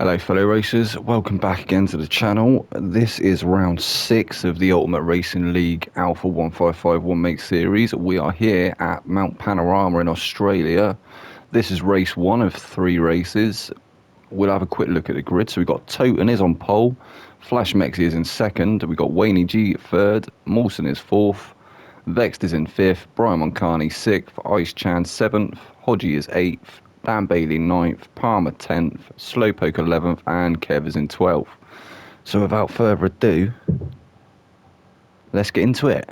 Hello fellow racers, welcome back again to the channel. This is round 6 of the Ultimate Racing League Alpha 1551 Make Series. We are here at Mount Panorama in Australia. This is race 1 of 3 races. We'll have a quick look at the grid. So we've got Toten is on pole, Flash Mexi is in second, we've got Wayne G third, Mawson is fourth, Vexed is in 5th, Brian Moncani 6th, Ice Chan 7th, Hodgie is 8th, Dan Bailey 9th, Palmer 10th, Slowpoke 11th, and Kev is in 12th. So without further ado, let's get into it.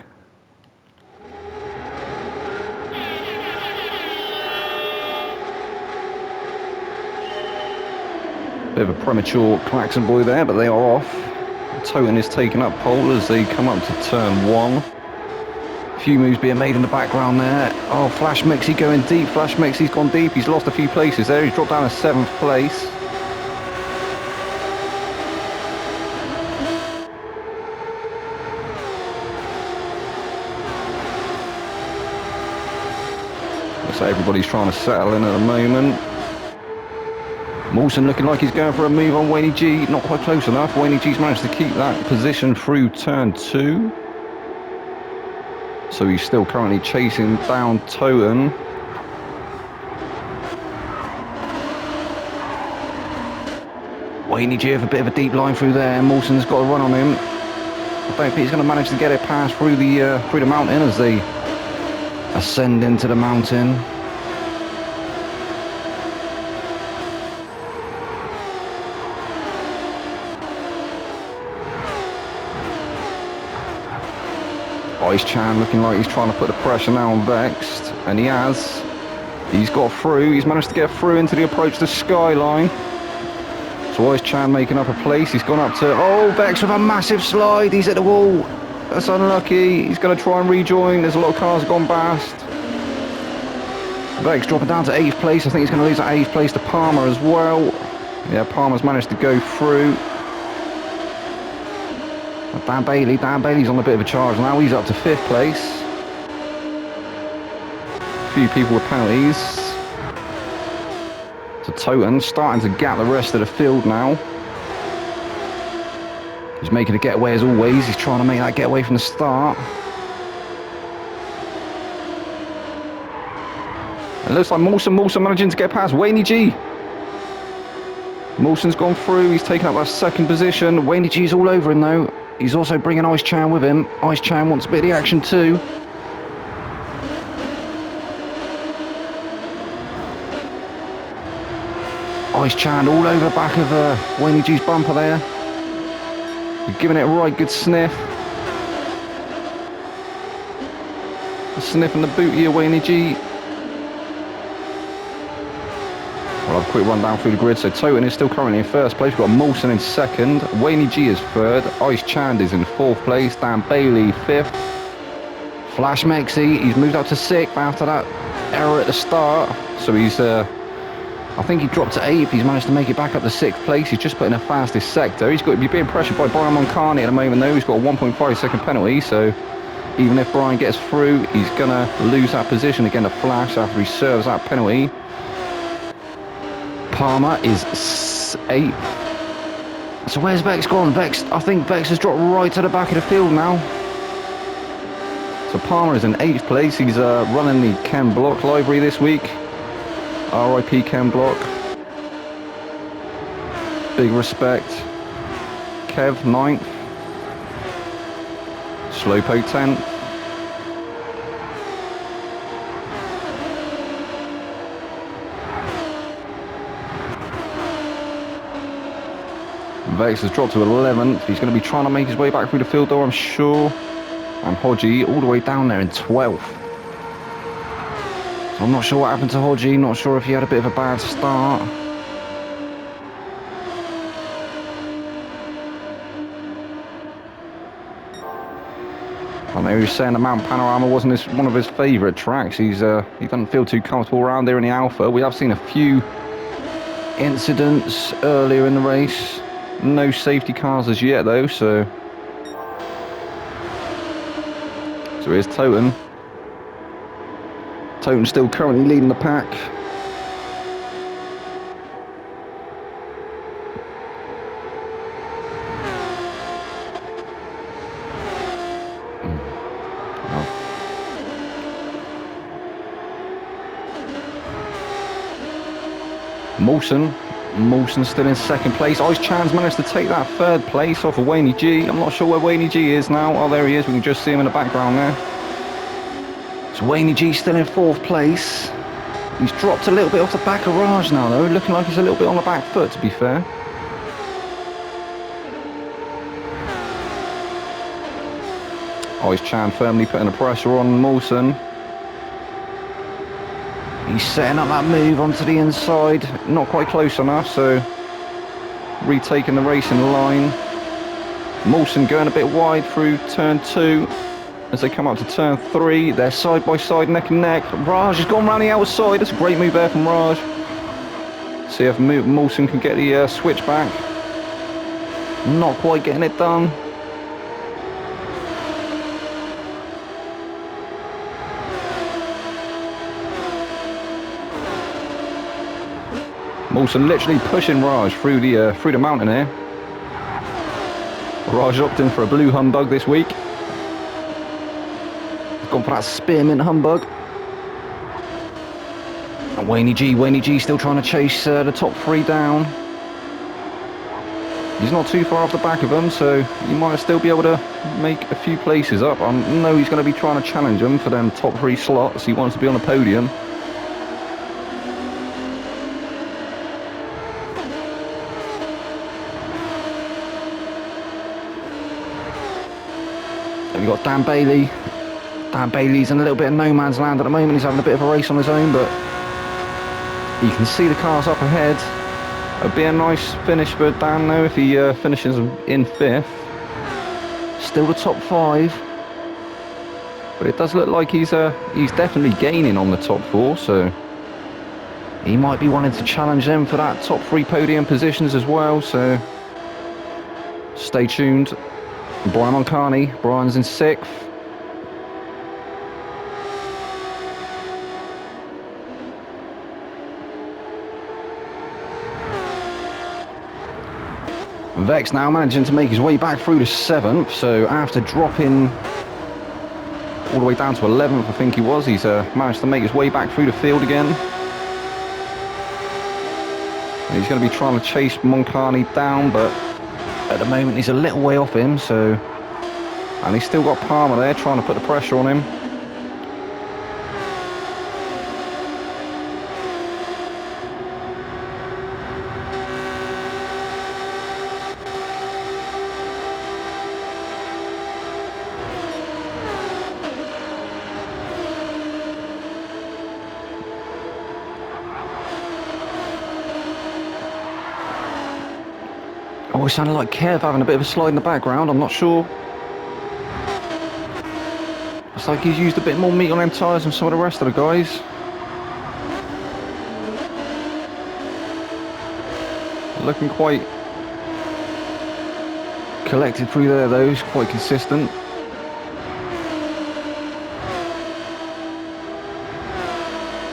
Bit of a premature klaxon boy there, but they are off. Toten is taking up pole as they come up to turn 1. Few moves being made in the background there. Oh, Flash Mexi going deep. Flash Mexi's gone deep. He's lost a few places there. He's dropped down to 7th place. Looks like everybody's trying to settle in at the moment. Mawson looking like he's going for a move on Wayne G. Not quite close enough. Wayne G's managed to keep that position through turn 2. So he's still currently chasing down Toten. Wayne G with a bit of a deep line through there. Mawson's got a run on him. I don't think he's going to manage to get it past through the mountain as they ascend into the mountain. Ice Chan looking like he's trying to put the pressure now on Vexed, and he has. He's got through, he's managed to get through into the approach to Skyline. So Ice Chan making up a place, he's gone up to, oh, Vex with a massive slide, he's at the wall. That's unlucky, he's going to try and rejoin, there's a lot of cars gone past. Vex dropping down to 8th place, I think he's going to lose that 8th place to Palmer as well. Yeah, Palmer's managed to go through. Dan Bailey's on a bit of a charge now, he's up to 5th place. A few people with penalties. So Toten starting to gap the rest of the field now. He's making a getaway as always, he's trying to make that getaway from the start. It looks like Mawson managing to get past Wayne G. Mawson's gone through, he's taken up that 2nd position. Wayne G's all over him though. He's also bringing Ice Chan with him. Ice Chan wants a bit of the action too. Ice Chan all over the back of Wayne G's bumper there. He's giving it a right good sniff. Sniffing the boot here, Wayne G. I'll have a quick run down through the grid. So Toten is still currently in 1st place. We've got Mawson in 2nd. Wayne G is 3rd. Ice Chan is in 4th place. Dan Bailey 5th. Flash Mexi, he's moved up to 6th after that error at the start. So he's, I think he dropped to 8th. He's managed to make it back up to 6th place. He's just put in the fastest sector. He's got to be being pressured by Brian Moncani at the moment though. He's got a 1.5 second penalty. So even if Brian gets through, he's going to lose that position again to Flash after he serves that penalty. Palmer is 8th. So where's Vex gone? I think Vex has dropped right to the back of the field now. So Palmer is in 8th place. He's running the Ken Block library this week. RIP Ken Block. Big respect. Kev 9th. Slowpoke 10th. Vex has dropped to 11th. He's going to be trying to make his way back through the field though, I'm sure. And Hodgie all the way down there in 12th. So I'm not sure what happened to Hodgie. Not sure if he had a bit of a bad start. I know he was saying that Mount Panorama wasn't one of his favourite tracks. He doesn't feel too comfortable around there in the Alpha. We have seen a few incidents earlier in the race. No safety cars as yet though, so here's Toten. Toten still currently leading the pack. Mawson still in second place. Ice Chan's managed to take that third place off of Wayne G. I'm not sure where Wayne G is now. Oh, there he is. We can just see him in the background there. So Wayne G still in fourth place. He's dropped a little bit off the back of Raj now, though. Looking like he's a little bit on the back foot, to be fair. Ice Chan firmly putting the pressure on Mawson. He's setting up that move onto the inside. Not quite close enough, so retaking the racing line. Mawson going a bit wide through turn 2. As they come up to turn 3, they're side by side, neck and neck. Raj has gone round the outside. That's a great move there from Raj. See if Mawson can get the switch back. Not quite getting it done. Mawson literally pushing Raj through the mountain here. Raj opting for a blue humbug this week. He's gone for that spearmint humbug. And Wayne G still trying to chase the top 3 down. He's not too far off the back of them, so he might still be able to make a few places up. I know he's going to be trying to challenge them for them top 3 slots. He wants to be on the podium. We've got Dan Bailey. Dan Bailey's in a little bit of no man's land at the moment. He's having a bit of a race on his own, but you can see the cars up ahead. It'd be a nice finish for Dan, though, if he finishes in 5th. Still the top 5. But it does look like he's definitely gaining on the top 4, so he might be wanting to challenge them for that top 3 podium positions as well, so stay tuned. Brian Moncani, Brian's in 6th. Vex now managing to make his way back through to 7th, so after dropping all the way down to 11th, I think he was, he's managed to make his way back through the field again. And he's going to be trying to chase Moncani down, but at the moment he's a little way off him, so, and he's still got Palmer there trying to put the pressure on him. Oh, it sounded like Kev having a bit of a slide in the background, I'm not sure. It's like he's used a bit more meat on them tyres than some of the rest of the guys. Looking quite collected through there though, he's quite consistent.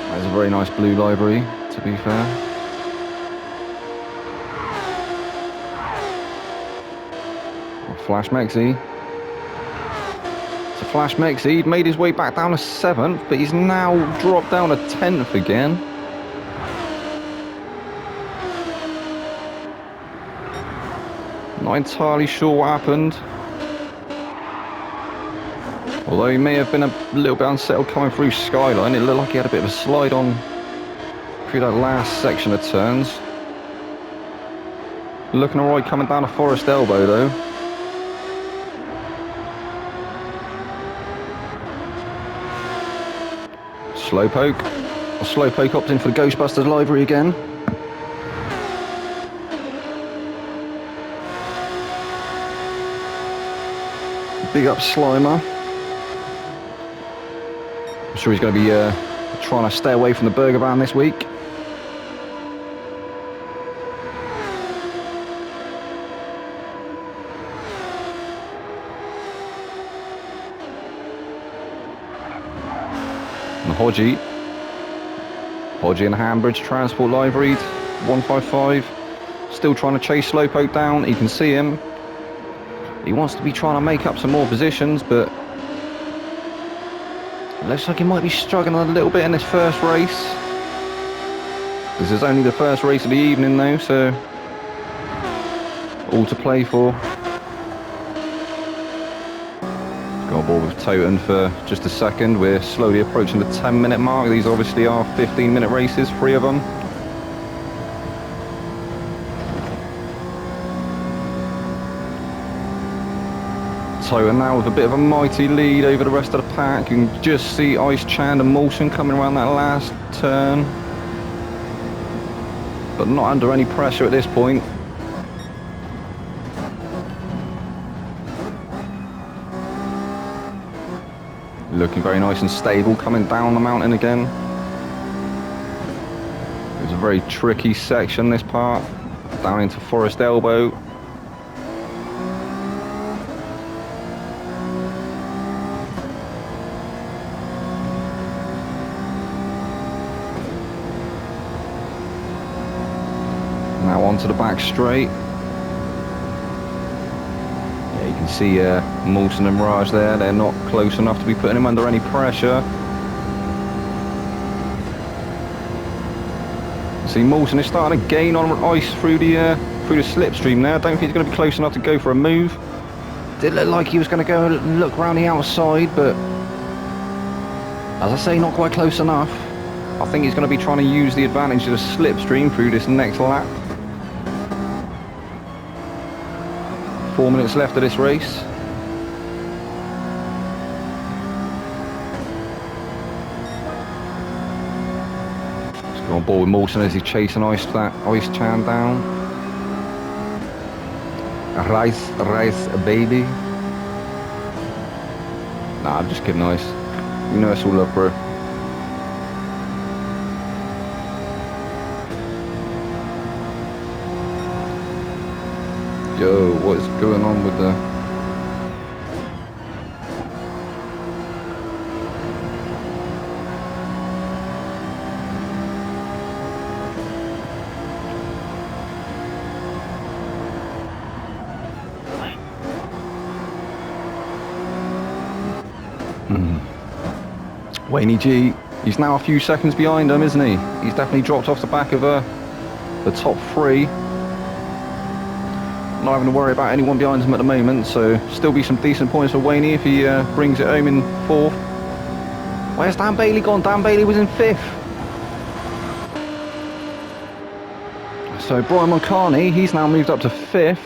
That's a very nice blue livery, to be fair. Flash Mexi. It's a Flash Mexi. He'd made his way back down to 7th, but he's now dropped down to 10th again. Not entirely sure what happened. Although he may have been a little bit unsettled coming through Skyline. It looked like he had a bit of a slide on through that last section of turns. Looking alright coming down to Forest Elbow though. Slowpoke. Slowpoke opting for the Ghostbusters livery again. Big up Slimer. I'm sure he's going to be trying to stay away from the burger van this week. And Hodgie and Hambridge Transport liveried 155. Still trying to chase Slowpoke down. You can see him. He wants to be trying to make up some more positions, but it looks like he might be struggling a little bit in this first race. This is only the first race of the evening though, so all to play for. Got on board with Toten for just a second. We're slowly approaching the 10-minute mark. These obviously are 15-minute races, 3 of them. Toten now with a bit of a mighty lead over the rest of the pack. You can just see Ice Chand and Mawson coming around that last turn, but not under any pressure at this point. Looking very nice and stable coming down the mountain again. It was a very tricky section, this part, down into Forest Elbow. Now onto the back straight. Yeah, you can see Mawson and Raj there. They're not close enough to be putting him under any pressure. See, Mawson is starting to gain on ice through the slipstream there. I don't think he's going to be close enough to go for a move. Did look like he was going to go and look around the outside, but as I say, not quite close enough. I think he's going to be trying to use the advantage of the slipstream through this next lap. 4 minutes left of this race. Let's go on board with Mawson as he's chasing Ice Chand down. Rice, baby. Nah, I'm just kidding, Ice. You know it's all love, bro. Yo, what is going on with the... Wayne G, he's now a few seconds behind him, isn't he? He's definitely dropped off the back of the top 3. Not having to worry about anyone behind him at the moment, so still be some decent points for Wayne if he brings it home in 4th. Where's Dan Bailey gone? Dan Bailey was in 5th. So Brian Mulcahy, he's now moved up to 5th.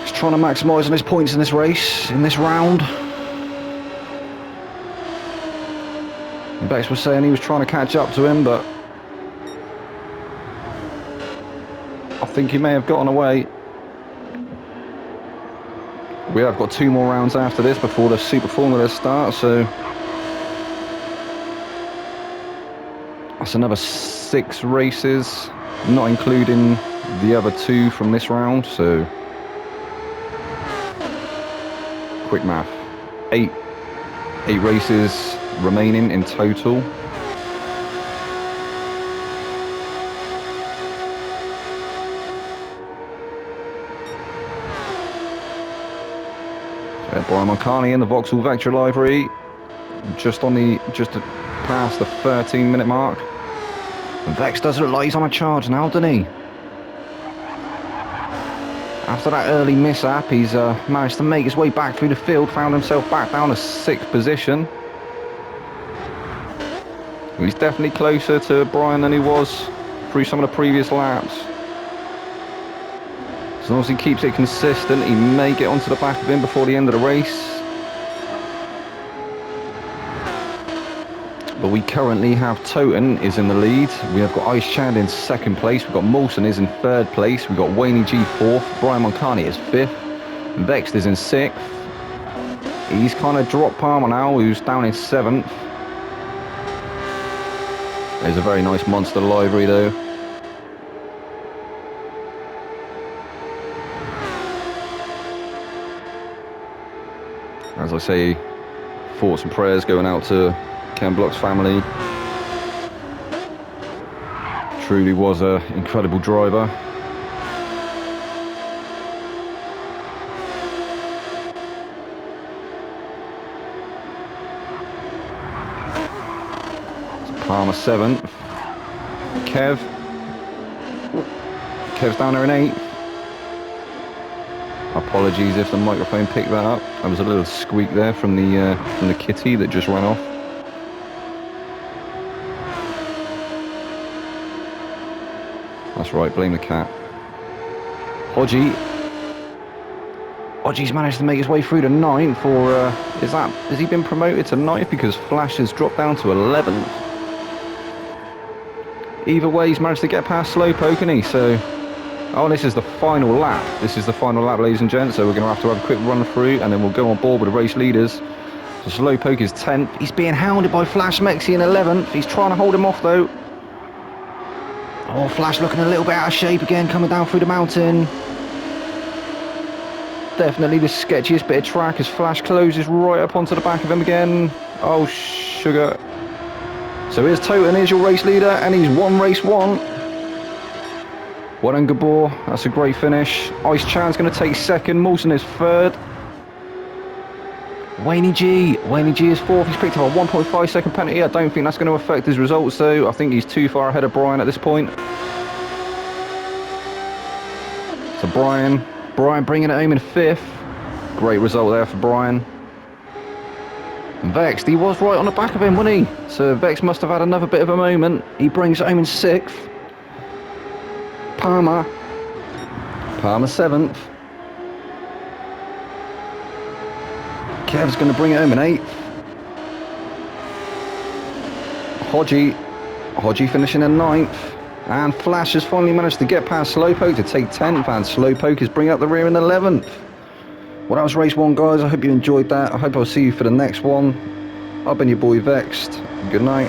He's trying to maximise on his points in this race, in this round. Bex was saying he was trying to catch up to him, but I think he may have gotten away. We have got 2 more rounds after this before the Super Formula starts, so that's another 6 races, not including the other 2 from this round. So quick math, 8 races remaining in total. Brian Mulcahy in the Vauxhall Vectra livery, just past the 13-minute mark. And Vex does look like he's on a charge now, doesn't he? After that early mishap, he's managed to make his way back through the field, found himself back down to 6th position. He's definitely closer to Brian than he was through some of the previous laps. As long as he keeps it consistent, he may get onto the back of him before the end of the race. But we currently have Toten is in the lead. We have got Ice Chand in 2nd place. We've got Mawson is in 3rd place. We've got Wayne G 4th. Brian Mulcahy is 5th. Vex is in 6th. He's kind of dropped Palmer now, who's down in 7th. There's a very nice monster livery though. As I say, thoughts and prayers going out to Ken Block's family. Truly was an incredible driver. Palmer 7th. Kev's down there in 8th. Apologies if the microphone picked that up. There was a little squeak there from the kitty that just ran off. That's right, blame the cat. Hodgie's managed to make his way through to 9th, or has he been promoted to 9th because Flash has dropped down to 11th? Either way, he's managed to get past Slowpoke, hasn't he? So, oh, this is the final lap. This is the final lap, ladies and gents. So we're going to have a quick run through, and then we'll go on board with the race leaders. So Slowpoke is 10th. He's being hounded by Flash Mexi in 11th. He's trying to hold him off though. Oh, Flash looking a little bit out of shape again, coming down through the mountain. Definitely the sketchiest bit of track as Flash closes right up onto the back of him again. Oh, sugar. So here's Toten, here's your race leader, and he's won race 1. Well done, Gabor. That's a great finish. Ice Chan's going to take 2nd. Mawson is 3rd. Wayne G is 4th. He's picked up a 1.5 second penalty. I don't think that's going to affect his results though. I think he's too far ahead of Brian at this point. So Brian bringing it home in 5th. Great result there for Brian. Vexed, he was right on the back of him, wasn't he? So Vex must have had another bit of a moment. He brings it home in 6th. Palmer 7th. Kev's going to bring it home in 8th. Hodgie finishing in 9th. And Flash has finally managed to get past Slowpoke to take 10th, and Slowpoke is bringing up the rear in 11th. Well, that was race 1, guys. I hope you enjoyed that. I hope I'll see you for the next one. I've been your boy Vexed. Good night.